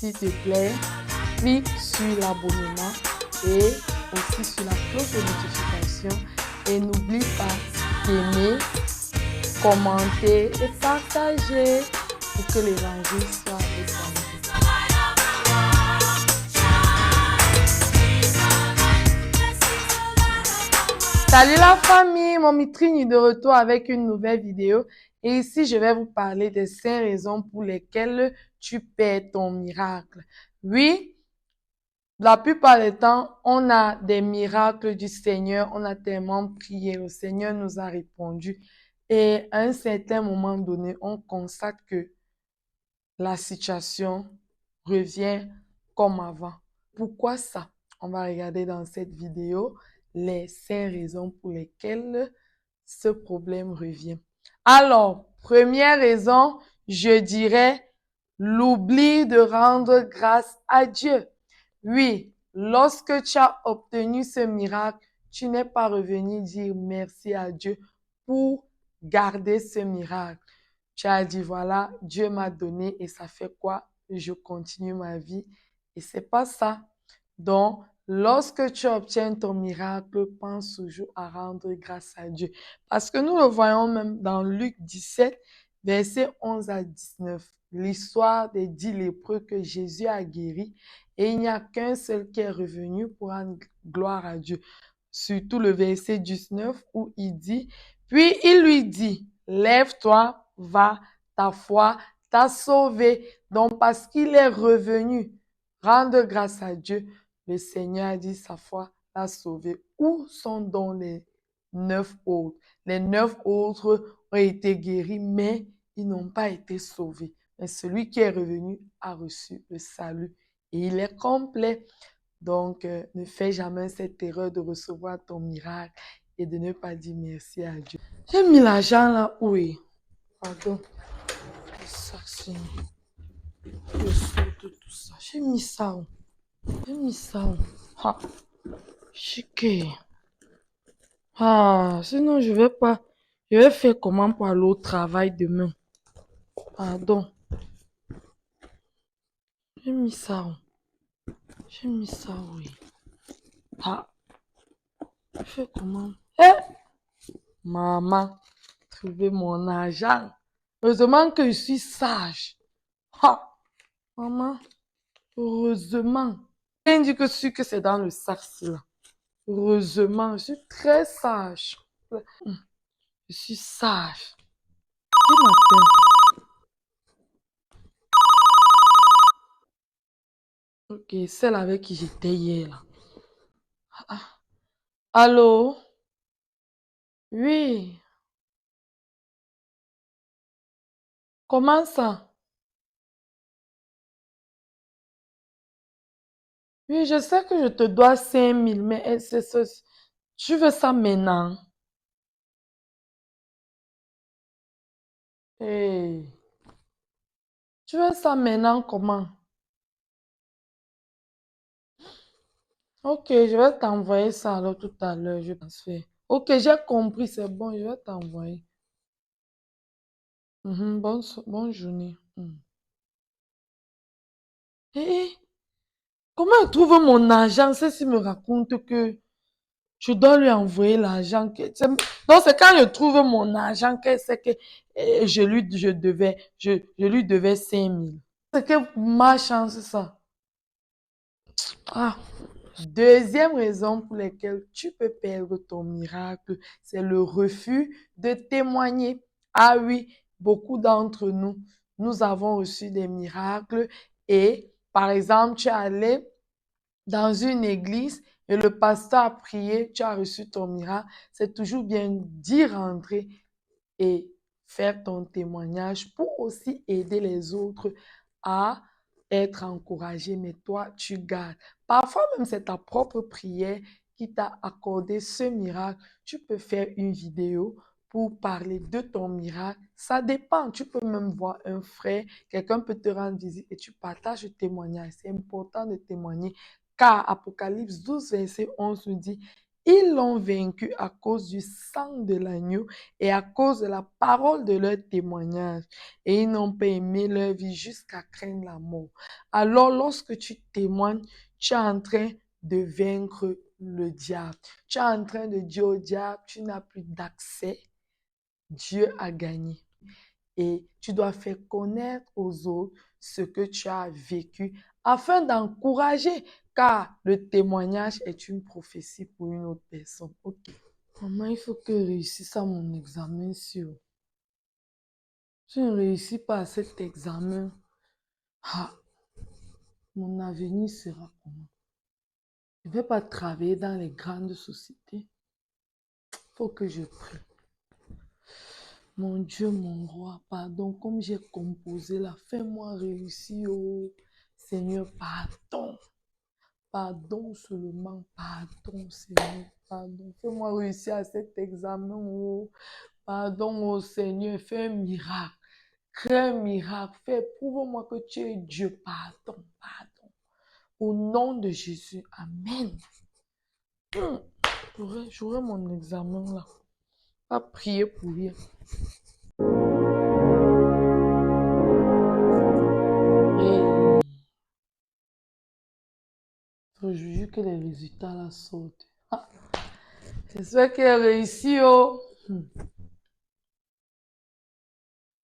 s'il te plaît, clique sur l'abonnement et aussi sur la cloche de notification. Et n'oublie pas d'aimer, commenter et partager pour que l'évangile soit répandu. Salut la famille, mon Mitrine est de retour avec une nouvelle vidéo. Et ici, je vais vous parler des 5 raisons pour lesquelles tu perds ton miracle. Oui, la plupart des temps, on a des miracles du Seigneur. On a tellement prié, le Seigneur nous a répondu. Et à un certain moment donné, on constate que la situation revient comme avant. Pourquoi ça? On va regarder dans cette vidéo les 5 raisons pour lesquelles ce problème revient. Alors, première raison, je dirais l'oubli de rendre grâce à Dieu. Oui, lorsque tu as obtenu ce miracle, tu n'es pas revenu dire merci à Dieu pour garder ce miracle. Tu as dit, voilà, Dieu m'a donné et ça fait quoi? Je continue ma vie. Et c'est pas ça. Donc, lorsque tu obtiens ton miracle, pense toujours à rendre grâce à Dieu. Parce que nous le voyons même dans Luc 17, versets 11 à 19. L'histoire des 10 lépreux que Jésus a guéris. Et il n'y a qu'un seul qui est revenu pour rendre gloire à Dieu. Surtout le verset 19 où il dit, puis il lui dit, lève-toi, va, ta foi t'a sauvé. Donc, parce qu'il est revenu rendre grâce à Dieu, le Seigneur a dit sa foi l'a sauvé. Où sont donc les 9 autres? Les 9 autres ont été guéris, mais ils n'ont pas été sauvés. Mais celui qui est revenu a reçu le salut et il est complet. Donc, ne fais jamais cette erreur de recevoir ton miracle et de ne pas dire merci à Dieu. J'ai mis l'argent là, oui. Pardon. Ça, c'est le sort de tout ça. J'ai mis ça où? J'ai mis ça où? Ah, chiqué. Ah, sinon je vais pas. Je vais faire comment pour aller au travail demain? Pardon. J'ai mis ça où? J'ai mis ça où? Oui. Ah, je fais comment? Eh! Maman, trouver mon argent. Heureusement que je suis sage. Ah, maman, heureusement. Rien dit que sûr que c'est dans le sac là. Heureusement, je suis très sage. Je suis sage. Qui m'appelle? Ok, celle avec qui j'étais hier là. Ah, allô? Oui. Comment ça? Oui, je sais que je te dois 5 000, mais tu veux ça maintenant? Hey, tu veux ça maintenant comment? Ok, je vais t'envoyer ça alors tout à l'heure, je transfère. Ok, j'ai compris, c'est bon, je vais t'envoyer. Bonne journée. Hé, comment elle trouve mon argent? C'est s'il me raconte que je dois lui envoyer l'argent. Donc, c'est quand je trouve mon argent qu'elle sait que je lui devais 5 000. C'est que ma chance, ça. Ah. Deuxième raison pour laquelle tu peux perdre ton miracle, c'est le refus de témoigner. Ah oui, beaucoup d'entre nous, nous avons reçu des miracles et, par exemple, tu es allé dans une église et le pasteur a prié, tu as reçu ton miracle. C'est toujours bien d'y rentrer et faire ton témoignage pour aussi aider les autres à être encouragés, mais toi, tu gardes. Parfois même, c'est ta propre prière qui t'a accordé ce miracle. Tu peux faire une vidéo pour parler de ton miracle. Ça dépend. Tu peux même voir un frère, quelqu'un peut te rendre visite et tu partages le témoignage. C'est important de témoigner car Apocalypse 12, verset 11 nous dit Ils l'ont vaincu à cause du sang de l'agneau et à cause de la parole de leur témoignage. Et ils n'ont pas aimé leur vie jusqu'à craindre la mort. Alors, lorsque tu témoignes, tu es en train de vaincre le diable. Tu es en train de dire au diable, tu n'as plus d'accès. Dieu a gagné. Et tu dois faire connaître aux autres ce que tu as vécu afin d'encourager, car le témoignage est une prophétie pour une autre personne. Ok. Maman, il faut que je réussisse à mon examen sur. Si je ne réussis pas à cet examen, ah, mon avenir sera comment? Je ne vais pas travailler dans les grandes sociétés. Il faut que je prie. Mon Dieu, mon roi, pardon, comme j'ai composé là, fais-moi réussir, oh Seigneur, pardon. Pardon seulement, pardon Seigneur, pardon. Fais-moi réussir à cet examen, oh. Pardon, oh Seigneur, fais un miracle. Crée un miracle. Prouve-moi que tu es Dieu. Pardon, pardon. Au nom de Jésus, Amen. J'aurai mon examen là. Pas prier pour rien. Et je jure que les résultats là sortent. Ah, j'espère qu'il a réussi, oh.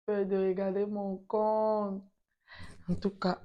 Peur de regarder mon compte. En tout cas,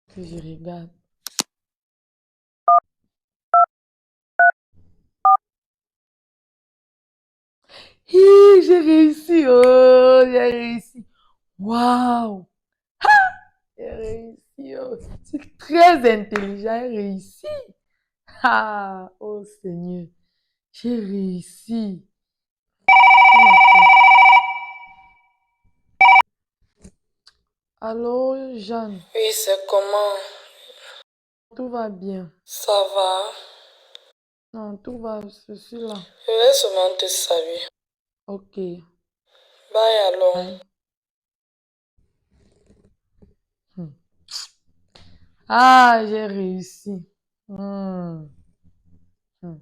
que je regarde. Hi, j'ai réussi, oh, j'ai réussi. Waouh, j'ai réussi, oh. C'est très intelligent, j'ai réussi. Ah, oh Seigneur, j'ai réussi. Allô, Jeanne, Oui, c'est comment? tout va bien? Ça va? Non, tout va, je suis là. Je vais seulement te saluer. Ok, Bye alors. bye. Hmm. Ah, j'ai réussi. Hmm, hmm.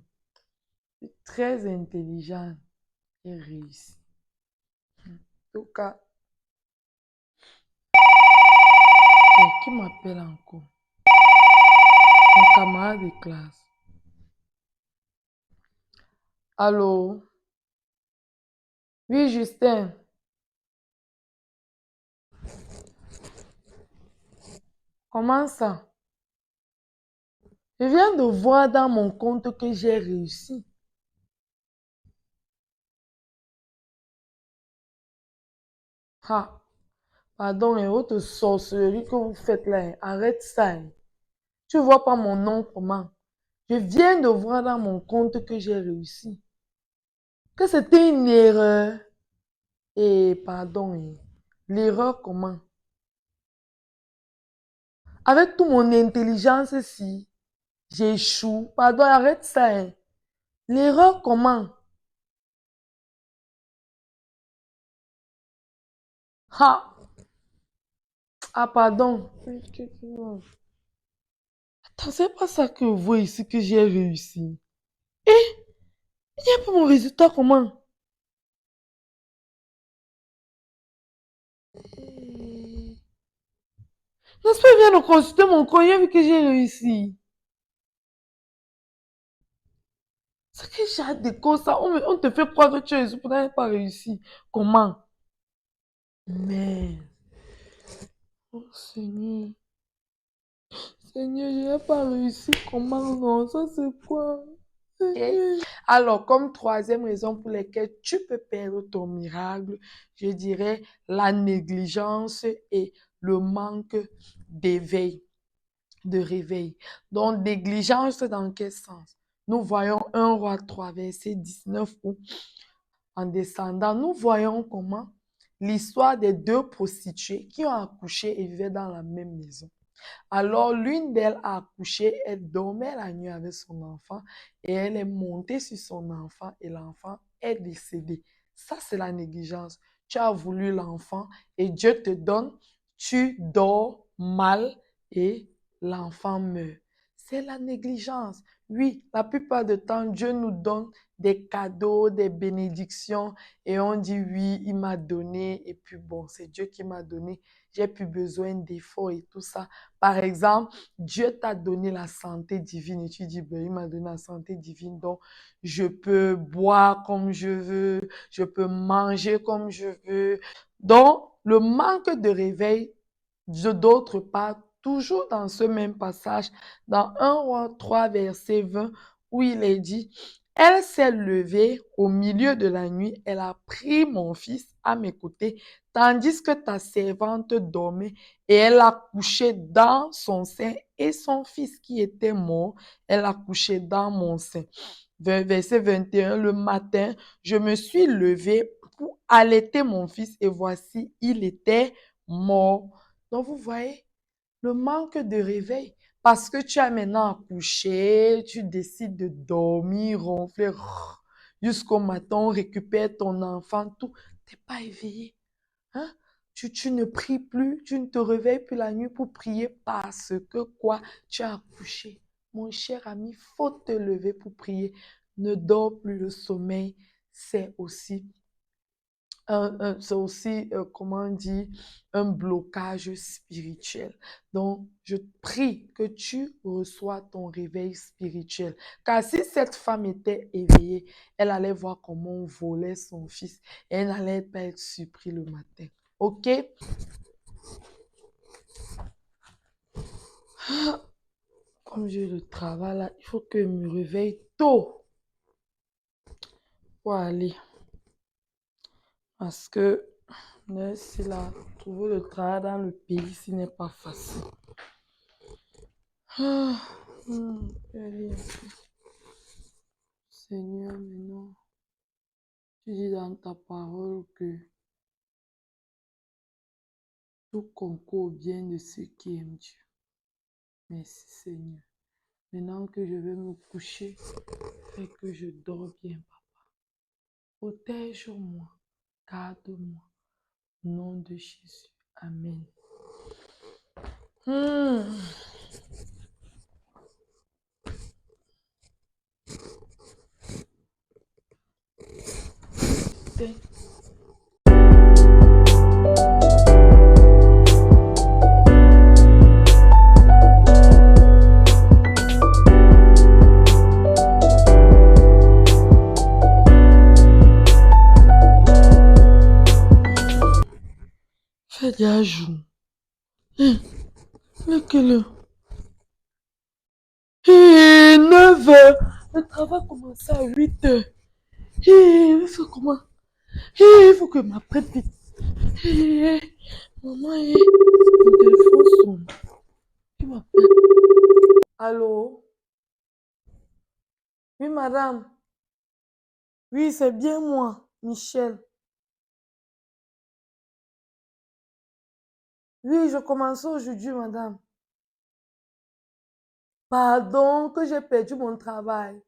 C'est très intelligent, j'ai réussi. En tout cas, qui m'appelle encore? Mon camarade de classe. Allô? Oui, Justin. Comment ça? Je viens de voir dans mon compte que j'ai réussi. Ah, pardon, et autre sorcellerie que vous faites là, hein. Arrête ça, hein. Tu vois pas mon nom comment? Je viens de voir dans mon compte que j'ai réussi. Que c'était une erreur. Et pardon, hein. L'erreur comment? Avec toute mon intelligence, si j'échoue. Pardon, arrête ça, hein. L'erreur comment? Ah, ah pardon. Attends, c'est pas ça que vous voyez ici que j'ai réussi. Eh, il n'y a pas mon résultat comment? N'est-ce pas, il vient de consulter mon courrier vu que j'ai réussi. C'est que j'ai hâte de cause ça. On te fait croire que tu as réussi pour n'avoir pas réussi. Comment? Mais, oh Seigneur, Seigneur, je n'ai pas réussi. Comment non? Ça c'est quoi? Ok. Alors, comme troisième raison pour laquelle tu peux perdre ton miracle, je dirais la négligence et le manque d'éveil, de réveil. Donc, négligence dans quel sens? Nous voyons 1 roi 3, verset 19 où, en descendant, nous voyons comment l'histoire des deux prostituées qui ont accouché et vivaient dans la même maison. Alors, l'une d'elles a accouché, elle dormait la nuit avec son enfant et elle est montée sur son enfant et l'enfant est décédé. Ça, c'est la négligence. Tu as voulu l'enfant et Dieu te donne, tu dors mal et l'enfant meurt. C'est la négligence. Oui, la plupart du temps, Dieu nous donne des cadeaux, des bénédictions et on dit oui, il m'a donné et puis bon, c'est Dieu qui m'a donné. J'ai plus besoin d'efforts et tout ça. Par exemple, Dieu t'a donné la santé divine et tu dis, ben, il m'a donné la santé divine, donc je peux boire comme je veux, je peux manger comme je veux. Donc, le manque de réveil, d'autre part, toujours dans ce même passage, dans 1 Roi 3, verset 20, où il est dit, elle s'est levée au milieu de la nuit, elle a pris mon fils à mes côtés, tandis que ta servante dormait, et elle l'a couché dans son sein, et son fils qui était mort, elle l'a couché dans mon sein. Verset 21, le matin, je me suis levée pour allaiter mon fils, et voici, il était mort. Donc, vous voyez, le manque de réveil. Parce que tu as maintenant accouché, tu décides de dormir, ronfler jusqu'au matin, on récupère ton enfant, tout. Tu n'es pas éveillé. Hein? Tu ne pries plus, tu ne te réveilles plus la nuit pour prier parce que quoi? Tu as accouché. Mon cher ami, faut te lever pour prier. Ne dors plus, le sommeil, c'est aussi comment on dit, un blocage spirituel. Donc, je prie que tu reçois ton réveil spirituel. Car si cette femme était éveillée, elle allait voir comment on volait son fils et elle n'allait pas être surpris le matin. OK? Comme j'ai le travail là, il faut que je me réveille tôt pour aller. Parce que c'est là, trouver le travail dans le pays, ce n'est pas facile. Ah, allez, Seigneur, maintenant, tu dis dans ta parole que tout concourt au bien de ceux qui aiment Dieu. Merci, Seigneur. Maintenant que je vais me coucher, fais que je dors bien, Papa. Protège-moi, garde-moi. Au nom de Jésus. Amen. Hmm. Fais déjà jour. Lequel? 9 heures. Le travail commence à 8 heures. Il faut comment? Il faut que je m'apprête vite. Maman, mon téléphone sonne. Qui m'appelle? Allô? Oui, madame. Oui, c'est bien moi, Michel. Oui, je commence aujourd'hui, madame. Pardon que j'ai perdu mon travail.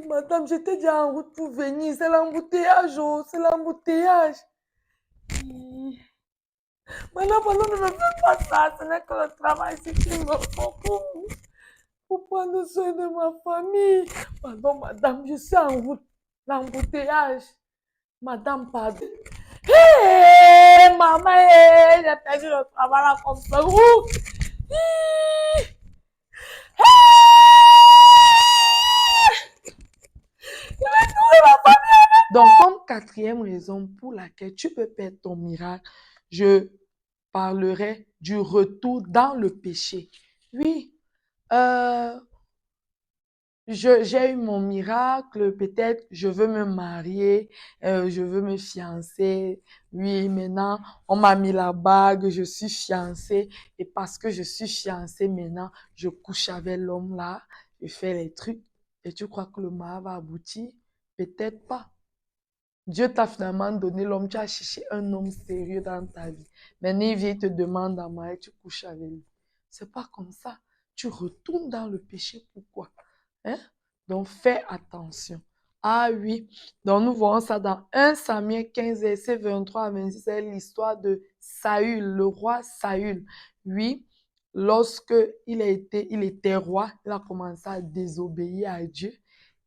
Madame, j'étais déjà en route pour venir. C'est l'embouteillage, oh, c'est l'embouteillage. Maintenant, ne me fais pas ça. Ce n'est que le travail, c'est qu'il me faut pour prendre soin de ma famille. Pardon, madame, je suis en route. L'embouteillage. Madame, pardon. Hé, maman, j'ai perdu le travail là comme ça. Donc, comme quatrième raison pour laquelle tu peux perdre ton miracle, je parlerai du retour dans le péché. Oui, j'ai eu mon miracle, peut-être je veux me marier, je veux me fiancer. Oui, maintenant, on m'a mis la bague, je suis fiancée. Et parce que je suis fiancée maintenant, je couche avec l'homme là, je fais les trucs. Et tu crois que le mariage va aboutir? Peut-être pas. Dieu t'a finalement donné l'homme, tu as cherché un homme sérieux dans ta vie. Maintenant, il vient te demander à marier, tu couches avec lui. C'est pas comme ça. Tu retournes dans le péché. Pourquoi? Hein? Donc, fais attention. Ah oui. Donc, nous voyons ça dans 1 Samuel 15, verset 23 à 26. C'est l'histoire de Saül, le roi Saül. Oui. lorsque il était roi, il a commencé à désobéir à Dieu.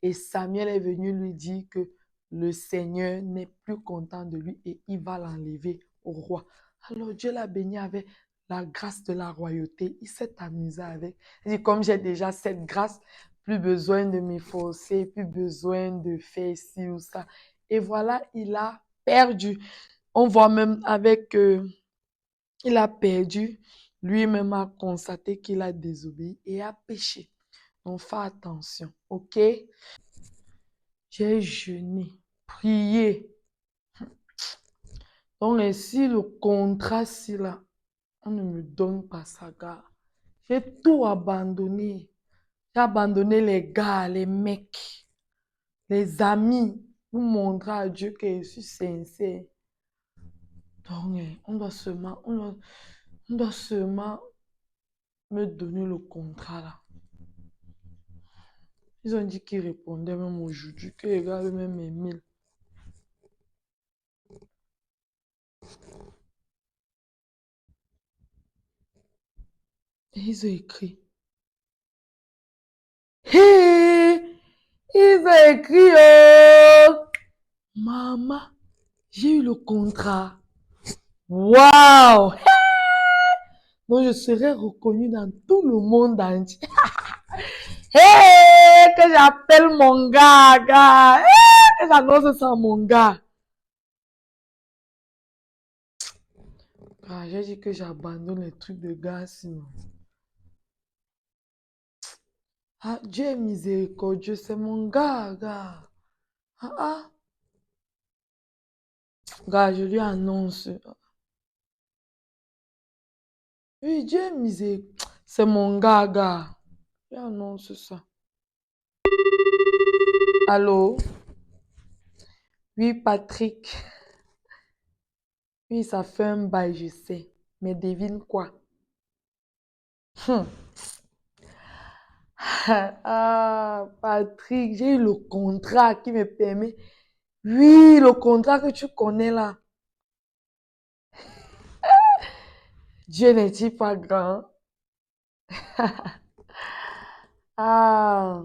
Et Samuel est venu lui dire que le Seigneur n'est plus content de lui et il va l'enlever au roi. Alors Dieu l'a béni avec la grâce de la royauté. Il s'est amusé avec. Il dit, comme j'ai déjà cette grâce, plus besoin de m'efforcer, plus besoin de faire ci ou ça. Et voilà, il a perdu. On voit même avec, il a perdu. Lui-même a constaté qu'il a désobéi et a péché. Donc, fais attention, ok? J'ai jeûné, prié. Donc, ainsi, le contrat, si là, on ne me donne pas ça, gars. J'ai tout abandonné. J'ai abandonné les gars, les mecs, les amis, pour montrer à Dieu que je suis sincère. Donc, on doit seulement me donner le contrat là. Ils ont dit qu'ils répondaient même aujourd'hui, que les gars avaient même mes mails. Et ils ont écrit. Hé! Ils ont écrit, oh! Maman, j'ai eu le contrat. Waouh! Donc je serai reconnue dans tout le monde entier. Hé! Que j'appelle mon gars. Que j'annonce ça à mon gars. Ah, j'ai dit que j'abandonne les trucs de gars sinon. Ah, Dieu est miséricordieux, c'est mon gars, gars. Ah. Gars, je lui annonce. Oui, Dieu est miséricordieux. C'est mon gars, gars. Je lui annonce ça. Allô? Oui, Patrick. Oui, ça fait un bail, je sais. Mais devine quoi? Hum. Ah, Patrick, j'ai eu le contrat qui me permet. Oui, le contrat que tu connais là. Dieu n'est-il pas grand? Ah,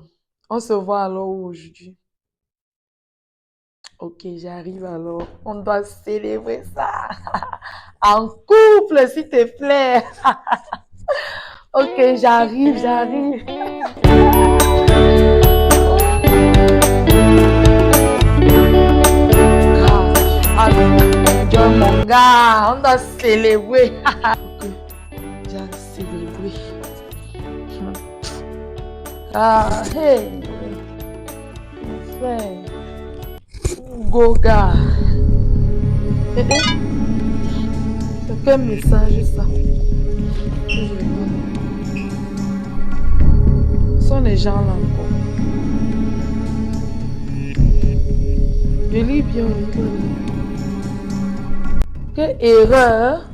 on se voit alors aujourd'hui. Ok, j'arrive alors. On doit célébrer ça. En couple, s'il te plaît. Ok, j'arrive. Ah, Dieu, mon gars, on doit célébrer. Ok, j'ai célébré. Ah, hey, mon frère. Goga. C'est quel message ça? Ce sont les gens là encore. Je lis bien. Quelle erreur!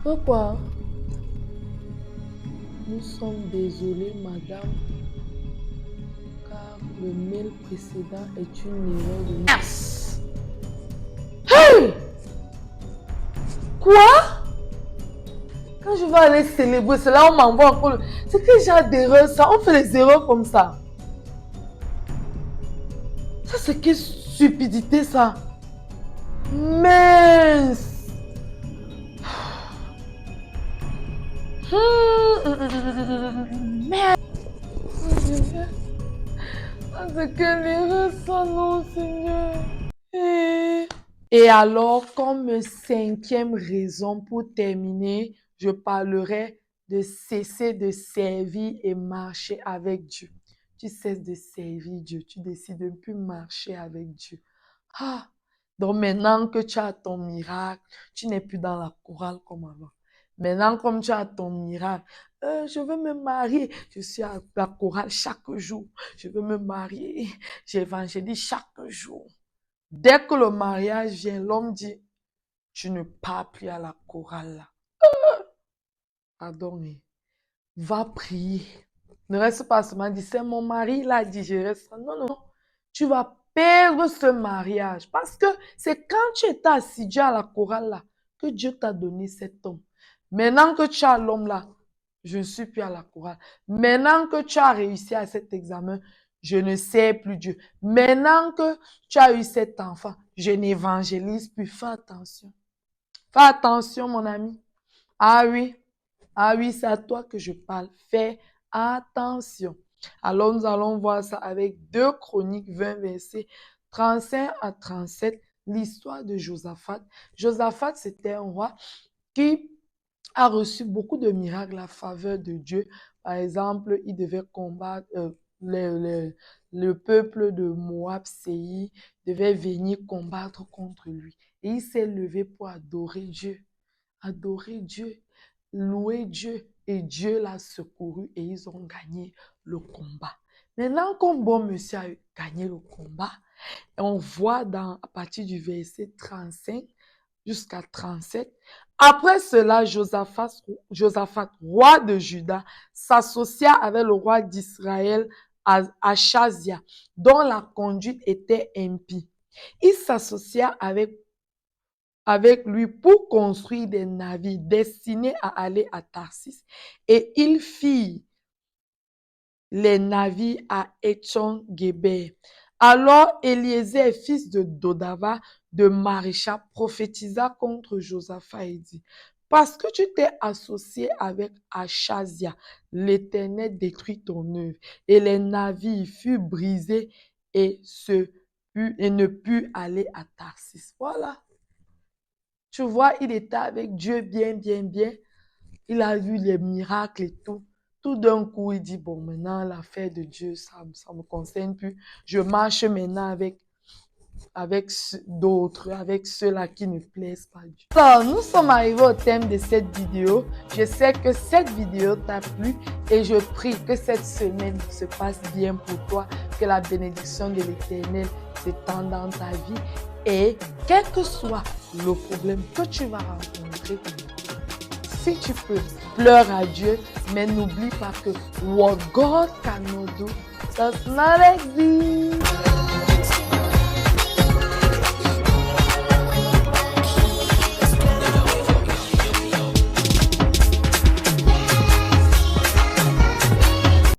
Pourquoi? Nous sommes désolés, madame, car le mail précédent est une erreur de masse. Hey! Quoi? Quand je vais aller célébrer, c'est là où on m'envoie encore. C'est quel genre d'erreur ça? On fait les erreurs comme ça. Ça, c'est quelle stupidité ça? Mince! Merde! C'est quelle erreur ça, non, Seigneur? Et alors, comme cinquième raison pour terminer, je parlerai de cesser de servir et marcher avec Dieu. Tu cesses de servir Dieu, tu décides de ne plus marcher avec Dieu. Ah, donc maintenant que tu as ton miracle, tu n'es plus dans la chorale comme avant. Maintenant, comme tu as ton miracle, je veux me marier, je suis à la chorale chaque jour. Je veux me marier, j'évangélise chaque jour. Dès que le mariage vient, l'homme dit, tu ne pars plus à la chorale là. Pardon, va prier. Ne reste pas seulement dit, c'est mon mari, il a dit, je reste. Non. tu vas perdre ce mariage. Parce que c'est quand tu étais assidu à la chorale là que Dieu t'a donné cet homme. Maintenant que tu as l'homme là, je ne suis plus à la chorale. Maintenant que tu as réussi à cet examen, je ne sais plus Dieu. Maintenant que tu as eu cet enfant, je n'évangélise plus. Fais attention. Fais attention, mon ami. Ah oui, c'est à toi que je parle. Fais attention. Alors, nous allons voir ça avec 2 Chroniques 20, versets 35 à 37, l'histoire de Josaphat. Josaphat, c'était un roi qui a reçu beaucoup de miracles à la faveur de Dieu. Par exemple, il devait combattre le peuple de Moab, Séir, devait venir combattre contre lui. Et il s'est levé pour adorer Dieu, louer Dieu. Et Dieu l'a secouru et ils ont gagné le combat. Maintenant, comme bon monsieur a gagné le combat, on voit à partir du verset 35 jusqu'à 37, après cela, Josaphat, roi de Juda, s'associa avec le roi d'Israël, Achazia, dont la conduite était impie. Il s'associa avec lui pour construire des navires destinés à aller à Tarsis. Et il fit les navires à Etchon-Géber. Alors Eliezer, fils de Dodava, de Marécha, prophétisa contre Josaphat et dit, parce que tu t'es associé avec Achazia, l'Éternel détruit ton œuvre. Et les navires furent brisés et ne purent aller à Tarsis. Voilà. Tu vois, il était avec Dieu bien. Il a vu les miracles et tout. Tout d'un coup, il dit, bon, maintenant, l'affaire de Dieu, ça me concerne plus. Je marche maintenant avec d'autres, avec ceux-là qui ne plaisent pas à Dieu. Alors, nous sommes arrivés au thème de cette vidéo. Je sais que cette vidéo t'a plu et je prie que cette semaine se passe bien pour toi, que la bénédiction de l'Éternel s'étende dans ta vie et quel que soit le problème que tu vas rencontrer, si tu peux, pleure à Dieu, mais n'oublie pas que what God cannot do does not exist.